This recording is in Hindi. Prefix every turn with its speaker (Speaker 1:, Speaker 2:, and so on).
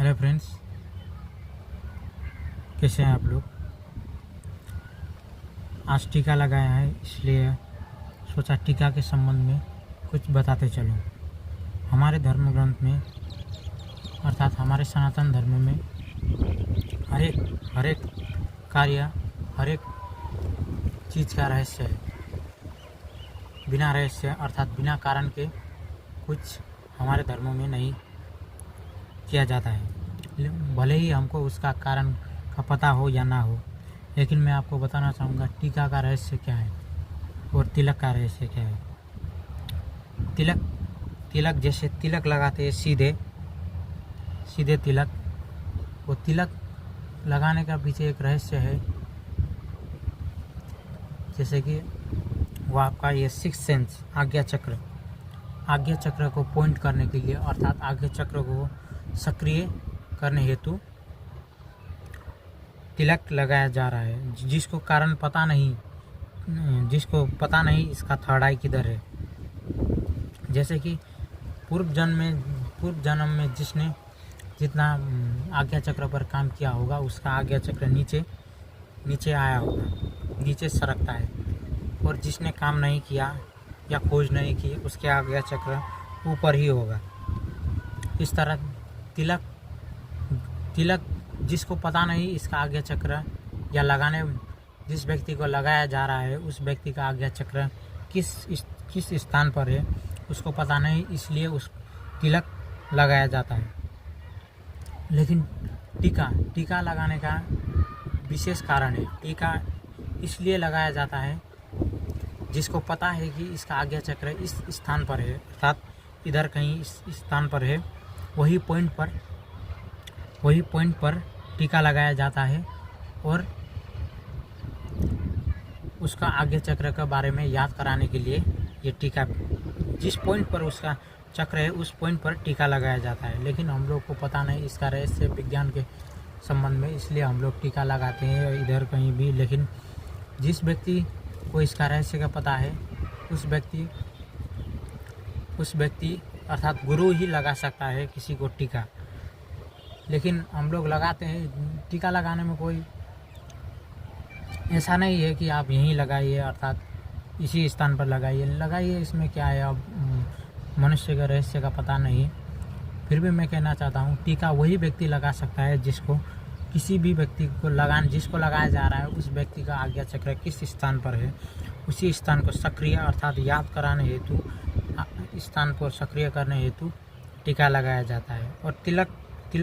Speaker 1: हेलो फ्रेंड्स, कैसे हैं आप लोग। आज टीका लगाया है, इसलिए सोचा टीका के संबंध में कुछ बताते चलूं। हमारे धर्म ग्रंथ में अर्थात हमारे सनातन धर्म में हर एक कार्य, हर एक चीज़ का रहस्य है। बिना रहस्य अर्थात बिना कारण के कुछ हमारे धर्मों में नहीं किया जाता है, भले ही हमको उसका कारण का पता हो या ना हो। लेकिन मैं आपको बताना चाहूँगा टीका का रहस्य क्या है और तिलक का रहस्य क्या है। तिलक जैसे तिलक लगाते हैं सीधे तिलक, वो तिलक लगाने का पीछे एक रहस्य है। जैसे कि वो आपका ये सिक्स सेंस आज्ञा चक्र को पॉइंट करने के लिए अर्थात आज्ञा चक्र को सक्रिय करने हेतु तिलक लगाया जा रहा है, जिसको कारण पता नहीं, इसका थर्ड आई किधर है। जैसे कि पूर्व जन्म में जिसने जितना आज्ञा चक्र पर काम किया होगा उसका आज्ञा चक्र नीचे आया होगा, नीचे सरकता है। और जिसने काम नहीं किया या खोज नहीं की उसके आज्ञा चक्र ऊपर ही होगा। इस तरह तिलक जिसको पता नहीं इसका आज्ञा चक्र या जिस व्यक्ति को लगाया जा रहा है उस व्यक्ति का आज्ञा चक्र किस स्थान पर है उसको पता नहीं, इसलिए उस तिलक लगाया जाता है। लेकिन टीका लगाने का विशेष कारण है। टीका इसलिए लगाया जाता है जिसको पता है कि इसका आज्ञा चक्र इस स्थान पर है, अर्थात इधर कहीं इस स्थान पर है, वही पॉइंट पर टीका लगाया जाता है। और उसका आज्ञा चक्र के बारे में याद कराने के लिए ये टीका, जिस पॉइंट पर उसका चक्र है उस पॉइंट पर टीका लगाया जाता है। लेकिन हम लोग को पता नहीं इसका रहस्य विज्ञान के संबंध में, इसलिए हम लोग टीका लगाते हैं इधर कहीं भी। लेकिन जिस व्यक्ति को इसका रहस्य का पता है उस व्यक्ति अर्थात गुरु ही लगा सकता है किसी को टीका। लेकिन हम लोग लगाते हैं। टीका लगाने में कोई ऐसा नहीं है कि आप यहीं लगाइए अर्थात इसी स्थान पर लगाइए, इसमें क्या है। अब मनुष्य का रहस्य का पता नहीं, फिर भी मैं कहना चाहता हूँ टीका वही व्यक्ति लगा सकता है जिसको किसी भी व्यक्ति को जिसको लगाया जा रहा है उस व्यक्ति का आज्ञा चक्र किस स्थान पर है, उसी स्थान को सक्रिय अर्थात याद कराने हेतु, स्थान को सक्रिय करने हेतु टीका लगाया जाता है। और तिलक